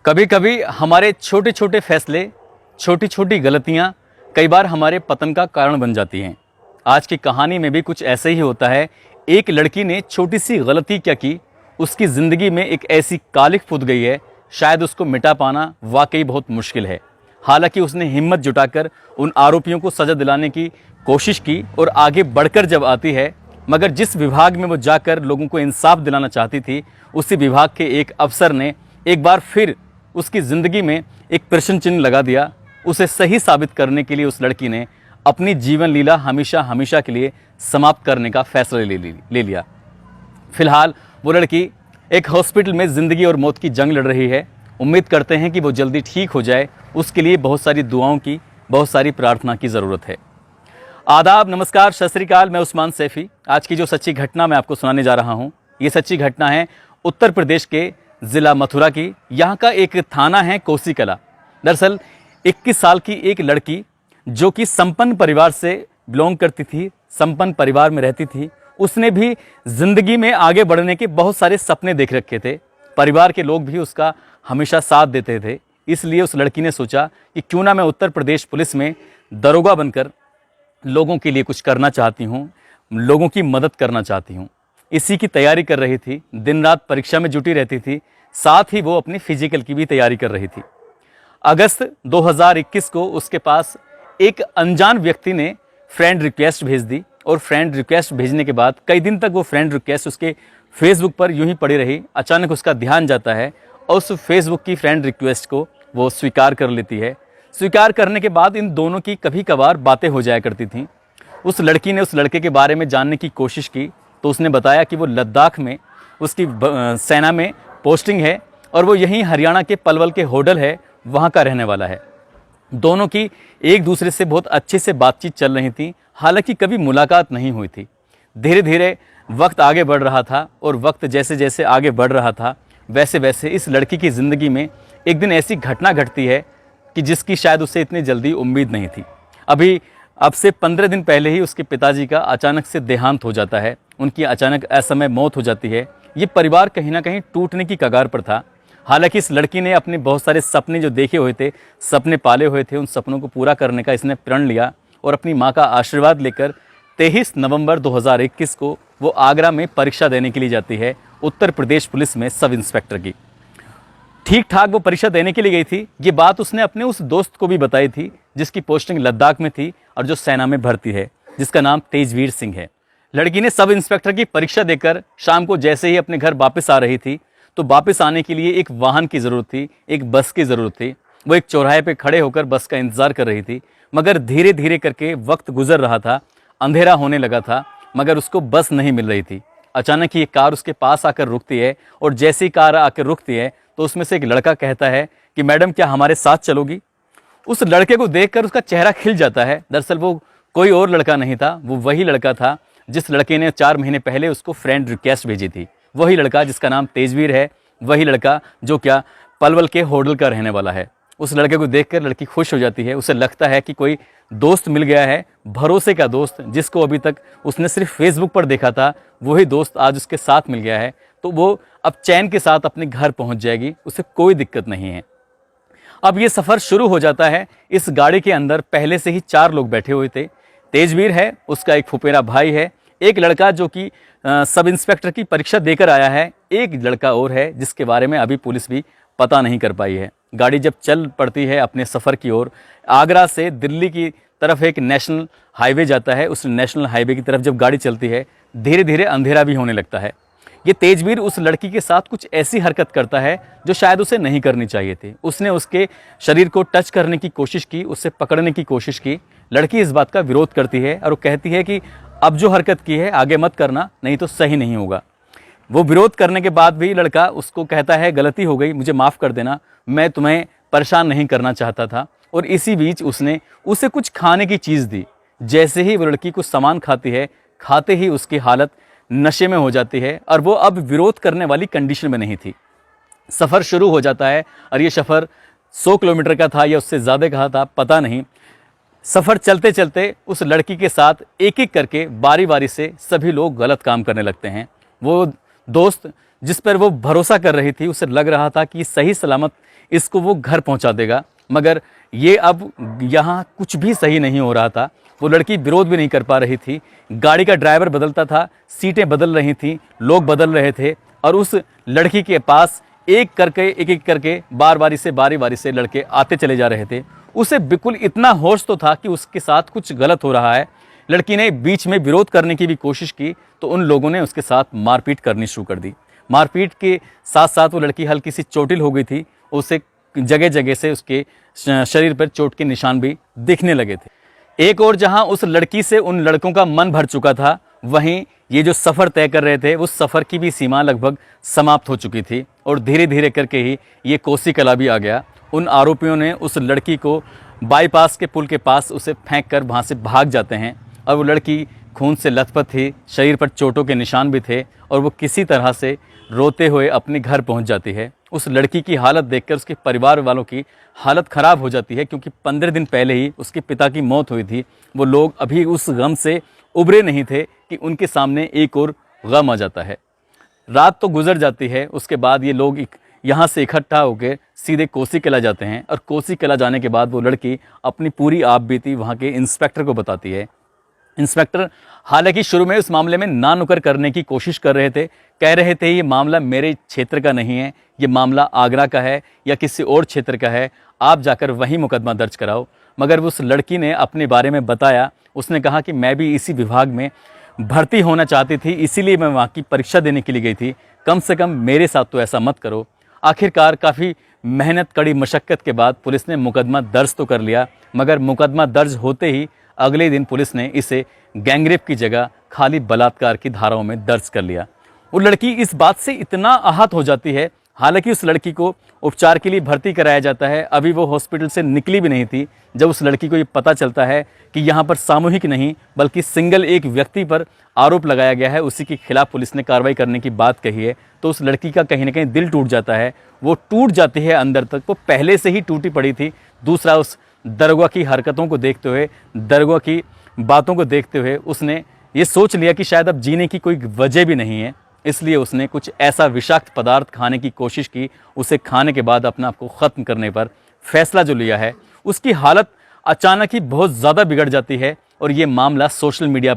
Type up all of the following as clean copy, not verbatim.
कभी कभी हमारे छोटे छोटे फैसले, छोटी छोटी गलतियां कई बार हमारे पतन का कारण बन जाती हैं। आज की कहानी में भी कुछ ऐसे ही होता है। एक लड़की ने छोटी सी गलती क्या की, उसकी ज़िंदगी में एक ऐसी कालिख फूट गई है, शायद उसको मिटा पाना वाकई बहुत मुश्किल है। हालांकि उसने हिम्मत जुटाकर उन आरोपियों को सज़ा दिलाने की कोशिश की और आगे बढ़कर जब आती है, मगर जिस विभाग में वो जाकर लोगों को इंसाफ दिलाना चाहती थी, उसी विभाग के एक अफसर ने एक बार फिर उसकी ज़िंदगी में एक प्रश्न चिन्ह लगा दिया। उसे सही साबित करने के लिए उस लड़की ने अपनी जीवन लीला हमेशा हमेशा के लिए समाप्त करने का फैसला ले लिया। फिलहाल वो लड़की एक हॉस्पिटल में ज़िंदगी और मौत की जंग लड़ रही है। उम्मीद करते हैं कि वो जल्दी ठीक हो जाए। उसके लिए बहुत सारी दुआओं की, बहुत सारी प्रार्थना की ज़रूरत है। आदाब, नमस्कार, सत श्री अकाल। मैं उस्मान सैफ़ी। आज की जो सच्ची घटना मैं आपको सुनाने जा रहा हूँ, ये सच्ची घटना है उत्तर प्रदेश के ज़िला मथुरा की। यहाँ का एक थाना है कोसी कला। दरअसल 21 साल की एक लड़की जो कि संपन्न परिवार से बिलोंग करती थी, संपन्न परिवार में रहती थी, उसने भी ज़िंदगी में आगे बढ़ने के बहुत सारे सपने देख रखे थे। परिवार के लोग भी उसका हमेशा साथ देते थे। इसलिए उस लड़की ने सोचा कि क्यों ना मैं उत्तर प्रदेश पुलिस में दरोगा बनकर लोगों के लिए कुछ करना चाहती हूँ, लोगों की मदद करना चाहती हूँ। इसी की तैयारी कर रही थी, दिन रात परीक्षा में जुटी रहती थी, साथ ही वो अपनी फिजिकल की भी तैयारी कर रही थी। अगस्त 2021 को उसके पास एक अनजान व्यक्ति ने फ्रेंड रिक्वेस्ट भेज दी और फ्रेंड रिक्वेस्ट भेजने के बाद कई दिन तक वो फ्रेंड रिक्वेस्ट उसके फेसबुक पर यूं ही पड़ी रही। अचानक उसका ध्यान जाता है और उस फेसबुक की फ्रेंड रिक्वेस्ट को वो स्वीकार कर लेती है। स्वीकार करने के बाद इन दोनों की कभी कभार बातें हो जाया करती थीं। उस लड़की ने उस लड़के के बारे में जानने की कोशिश की तो उसने बताया कि वो लद्दाख में उसकी सेना में पोस्टिंग है और वो यहीं हरियाणा के पलवल के होडल है, वहाँ का रहने वाला है। दोनों की एक दूसरे से बहुत अच्छे से बातचीत चल रही थी, हालांकि कभी मुलाकात नहीं हुई थी। धीरे धीरे वक्त आगे बढ़ रहा था और वक्त जैसे जैसे आगे बढ़ रहा था वैसे वैसे इस लड़की की ज़िंदगी में एक दिन ऐसी घटना घटती है कि जिसकी शायद उसे इतनी जल्दी उम्मीद नहीं थी। अब से 15 दिन पहले ही उसके पिताजी का अचानक से देहांत हो जाता है। उनकी अचानक असमय मौत हो जाती है। ये परिवार कहीं ना कहीं टूटने की कगार पर था। हालांकि इस लड़की ने अपने बहुत सारे सपने जो देखे हुए थे, सपने पाले हुए थे, उन सपनों को पूरा करने का इसने प्रण लिया और अपनी माँ का आशीर्वाद लेकर 23 नवंबर 2021 को वो आगरा में परीक्षा देने के लिए जाती है, उत्तर प्रदेश पुलिस में सब इंस्पेक्टर की। ठीक ठाक वो परीक्षा देने के लिए गई थी। ये बात उसने अपने उस दोस्त को भी बताई थी जिसकी पोस्टिंग लद्दाख में थी और जो सेना में भर्ती है, जिसका नाम तेजवीर सिंह है। लड़की ने सब इंस्पेक्टर की परीक्षा देकर शाम को जैसे ही अपने घर वापस आ रही थी तो वापस आने के लिए एक वाहन की ज़रूरत थी, एक बस की ज़रूरत थी। वो एक चौराहे पे खड़े होकर बस का इंतज़ार कर रही थी, मगर धीरे धीरे करके वक्त गुजर रहा था, अंधेरा होने लगा था, मगर उसको बस नहीं मिल रही थी। अचानक ही एक कार उसके पास आकर रुकती है और जैसे ही कार आकर रुकती है तो उसमें से एक लड़का कहता है कि मैडम क्या हमारे साथ चलोगी। उस लड़के को देखकर उसका चेहरा खिल जाता है। दरअसल वो कोई और लड़का नहीं था, वो वही लड़का था जिस लड़के ने 4 महीने पहले उसको फ्रेंड रिक्वेस्ट भेजी थी। वही लड़का जिसका नाम तेजवीर है, वही लड़का जो क्या पलवल के होडल का रहने वाला है। उस लड़के को देखकर लड़की खुश हो जाती है। उसे लगता है कि कोई दोस्त मिल गया है, भरोसे का दोस्त, जिसको अभी तक उसने सिर्फ फेसबुक पर देखा था, वही दोस्त आज उसके साथ मिल गया है। तो वो अब चैन के साथ अपने घर पहुंच जाएगी, उसे कोई दिक्कत नहीं है। अब ये सफ़र शुरू हो जाता है। इस गाड़ी के अंदर पहले से ही 4 लोग बैठे हुए थे। तेजवीर है, उसका एक फुफेरा भाई है, एक लड़का जो कि सब इंस्पेक्टर की परीक्षा देकर आया है, एक लड़का और है जिसके बारे में अभी पुलिस भी पता नहीं कर पाई है। गाड़ी जब चल पड़ती है अपने सफ़र की ओर, आगरा से दिल्ली की तरफ एक नेशनल हाईवे जाता है। उस नेशनल हाईवे की तरफ जब गाड़ी चलती है, धीरे धीरे अंधेरा भी होने लगता है। ये तेजवीर उस लड़की के साथ कुछ ऐसी हरकत करता है जो शायद उसे नहीं करनी चाहिए थी। उसने उसके शरीर को टच करने की कोशिश की, उससे पकड़ने की कोशिश की। लड़की इस बात का विरोध करती है और वो कहती है कि अब जो हरकत की है आगे मत करना, नहीं तो सही नहीं होगा। वो विरोध करने के बाद भी लड़का उसको कहता है गलती हो गई, मुझे माफ़ कर देना, मैं तुम्हें परेशान नहीं करना चाहता था। और इसी बीच उसने उसे कुछ खाने की चीज़ दी। जैसे ही वो लड़की कुछ सामान खाती है, खाते ही उसकी हालत नशे में हो जाती है और वो अब विरोध करने वाली कंडीशन में नहीं थी। सफ़र शुरू हो जाता है और ये सफ़र 100 किलोमीटर का था या उससे ज़्यादा का था, पता नहीं। सफ़र चलते चलते उस लड़की के साथ एक एक करके बारी बारी से सभी लोग गलत काम करने लगते हैं। वो दोस्त जिस पर वो भरोसा कर रही थी, उसे लग रहा था कि सही सलामत इसको वो घर पहुंचा देगा, मगर ये अब यहाँ कुछ भी सही नहीं हो रहा था। वो लड़की विरोध भी नहीं कर पा रही थी, गाड़ी का ड्राइवर बदलता था, सीटें बदल रही थीं, लोग बदल रहे थे, और उस लड़की के पास एक एक करके बारी बारी से लड़के आते चले जा रहे थे। उसे बिल्कुल इतना होश तो था कि उसके साथ कुछ गलत हो रहा है। लड़की ने बीच में विरोध करने की भी कोशिश की तो उन लोगों ने उसके साथ मारपीट करनी शुरू कर दी। मारपीट के साथ साथ वो लड़की हल्की सी चोटिल हो गई थी, उसे जगह जगह से उसके शरीर पर चोट के निशान भी दिखने लगे थे। एक और जहां उस लड़की से उन लड़कों का मन भर चुका था, वहीं ये जो सफ़र तय कर रहे थे उस सफ़र की भी सीमा लगभग समाप्त हो चुकी थी और धीरे धीरे करके ही ये कोसी कला भी आ गया। उन आरोपियों ने उस लड़की को बाईपास के पुल के पास उसे फेंक कर वहाँ से भाग जाते हैं और वो लड़की खून से लथपथ थी, शरीर पर चोटों के निशान भी थे और वो किसी तरह से रोते हुए अपने घर पहुँच जाती है। उस लड़की की हालत देखकर उसके परिवार वालों की हालत ख़राब हो जाती है, क्योंकि 15 दिन पहले ही उसके पिता की मौत हुई थी। वो लोग अभी उस गम से उभरे नहीं थे कि उनके सामने एक और गम आ जाता है। रात तो गुजर जाती है, उसके बाद ये लोग यहाँ से इकट्ठा होकर सीधे कोसी कला जाते हैं और कोसी कला जाने के बाद वो लड़की अपनी पूरी आप बीती वहाँ के इंस्पेक्टर को बताती है। इंस्पेक्टर हालांकि शुरू में उस मामले में ना नुकर करने की कोशिश कर रहे थे, कह रहे थे ये मामला मेरे क्षेत्र का नहीं है, ये मामला आगरा का है या किसी और क्षेत्र का है, आप जाकर वहीं मुकदमा दर्ज कराओ। मगर उस लड़की ने अपने बारे में बताया, उसने कहा कि मैं भी इसी विभाग में भर्ती होना चाहती थी, इसीलिए मैं वहाँ की परीक्षा देने के लिए गई थी, कम से कम मेरे साथ तो ऐसा मत करो। आखिरकार काफ़ी मेहनत कड़ी मशक्क़त के बाद पुलिस ने मुकदमा दर्ज तो कर लिया, मगर मुकदमा दर्ज होते ही अगले दिन पुलिस ने इसे गैंगरेप की जगह खाली बलात्कार की धाराओं में दर्ज कर लिया। वो लड़की इस बात से इतना आहत हो जाती है, हालांकि उस लड़की को उपचार के लिए भर्ती कराया जाता है, अभी वो हॉस्पिटल से निकली भी नहीं थी। जब उस लड़की को ये पता चलता है कि यहाँ पर सामूहिक नहीं बल्कि सिंगल एक व्यक्ति पर आरोप लगाया गया है, उसी के खिलाफ पुलिस ने कार्रवाई करने की बात कही है, तो उस लड़की का कहीं ना कहीं दिल टूट जाता है। वो टूट जाती है अंदर तक, वो पहले से ही टूटी पड़ी थी। दूसरा, उस दरोगा की हरकतों को देखते हुए, दरोगा की बातों को देखते हुए उसने ये सोच लिया कि शायद अब जीने की कोई वजह भी नहीं है, इसलिए उसने कुछ ऐसा विषाक्त पदार्थ खाने की कोशिश की। उसे खाने के बाद अपने आप को ख़त्म करने पर फैसला जो लिया है, उसकी हालत अचानक ही बहुत ज़्यादा बिगड़ जाती है और ये मामला सोशल मीडिया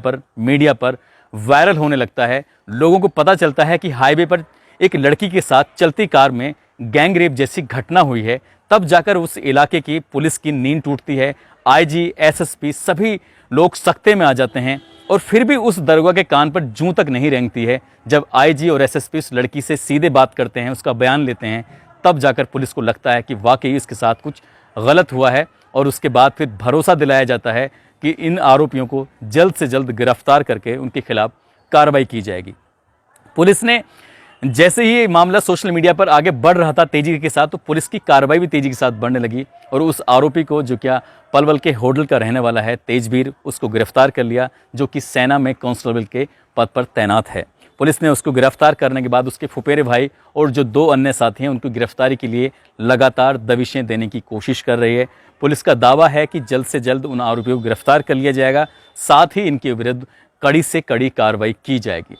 पर वायरल होने लगता है। लोगों को पता चलता है कि हाईवे पर एक लड़की के साथ चलती कार में गैंग रेप जैसी घटना हुई है। तब जाकर उस इलाके की पुलिस की नींद टूटती है। आईजी, एसएसपी सभी लोग सख्ते में आ जाते हैं और फिर भी उस दरोगा के कान पर जूं तक नहीं रेंगती है। जब आईजी और एसएसपी उस लड़की से सीधे बात करते हैं, उसका बयान लेते हैं, तब जाकर पुलिस को लगता है कि वाकई इसके साथ कुछ गलत हुआ है और उसके बाद फिर भरोसा दिलाया जाता है कि इन आरोपियों को जल्द से जल्द गिरफ्तार करके उनके खिलाफ कार्रवाई की जाएगी। पुलिस ने जैसे ही ये मामला सोशल मीडिया पर आगे बढ़ रहा था तेजी के साथ, तो पुलिस की कार्रवाई भी तेजी के साथ बढ़ने लगी और उस आरोपी को, जो क्या पलवल के होडल का रहने वाला है तेजवीर, उसको गिरफ्तार कर लिया, जो कि सेना में कांस्टेबल के पद पर तैनात है। पुलिस ने उसको गिरफ्तार करने के बाद उसके फुफेरे भाई और जो 2 अन्य साथी हैं उनको गिरफ्तारी के लिए लगातार दबिशें देने की कोशिश कर रही है। पुलिस का दावा है कि जल्द से जल्द उन आरोपियों को गिरफ्तार कर लिया जाएगा, साथ ही इनके विरुद्ध कड़ी से कड़ी कार्रवाई की जाएगी।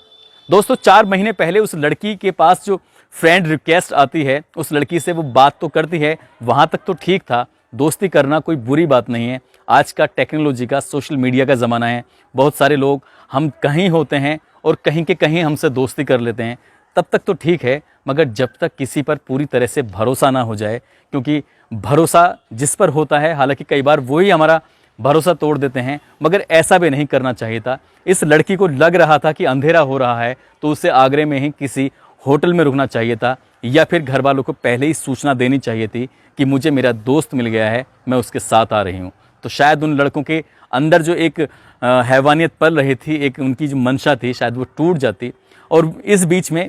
दोस्तों, 4 महीने पहले उस लड़की के पास जो फ्रेंड रिक्वेस्ट आती है, उस लड़की से वो बात तो करती है, वहाँ तक तो ठीक था, दोस्ती करना कोई बुरी बात नहीं है। आज का टेक्नोलॉजी का, सोशल मीडिया का ज़माना है, बहुत सारे लोग हम कहीं होते हैं और कहीं के कहीं हमसे दोस्ती कर लेते हैं, तब तक तो ठीक है, मगर जब तक किसी पर पूरी तरह से भरोसा ना हो जाए, क्योंकि भरोसा जिस पर होता है, हालांकि कई बार वही हमारा भरोसा तोड़ देते हैं, मगर ऐसा भी नहीं करना चाहिए था। इस लड़की को लग रहा था कि अंधेरा हो रहा है, तो उसे आगरे में ही किसी होटल में रुकना चाहिए था या फिर घर वालों को पहले ही सूचना देनी चाहिए थी कि मुझे मेरा दोस्त मिल गया है, मैं उसके साथ आ रही हूँ। तो शायद उन लड़कों के अंदर जो एक हैवानियत पल रही थी, एक उनकी जो मंशा थी, शायद वो टूट जाती। और इस बीच में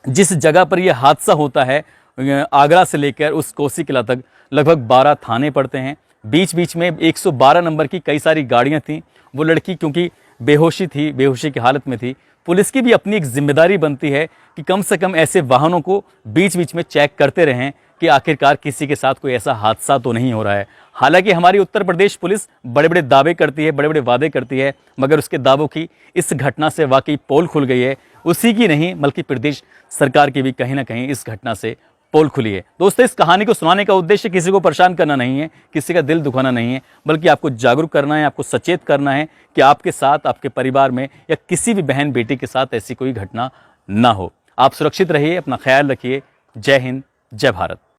जिस जगह पर यह हादसा होता है, आगरा से लेकर उस कोसी किला तक लगभग 12 थाने पड़ते हैं। बीच बीच में 112 नंबर की कई सारी गाड़ियां थीं। वो लड़की क्योंकि बेहोशी थी, बेहोशी की हालत में थी, पुलिस की भी अपनी एक जिम्मेदारी बनती है कि कम से कम ऐसे वाहनों को बीच बीच में चेक करते रहें कि आखिरकार किसी के साथ कोई ऐसा हादसा तो नहीं हो रहा है। हालांकि हमारी उत्तर प्रदेश पुलिस बड़े बड़े दावे करती है, बड़े बड़े वादे करती है, मगर उसके दावों की इस घटना से वाकई पोल खुल गई है। उसी की नहीं बल्कि प्रदेश सरकार की भी कहीं ना कहीं इस घटना से पोल खुली है। दोस्तों, इस कहानी को सुनाने का उद्देश्य किसी को परेशान करना नहीं है, किसी का दिल दुखाना नहीं है, बल्कि आपको जागरूक करना है, आपको सचेत करना है कि आपके साथ, आपके परिवार में या किसी भी बहन बेटी के साथ ऐसी कोई घटना ना हो। आप सुरक्षित रहिए, अपना ख्याल रखिए। जय हिंद, जय भारत।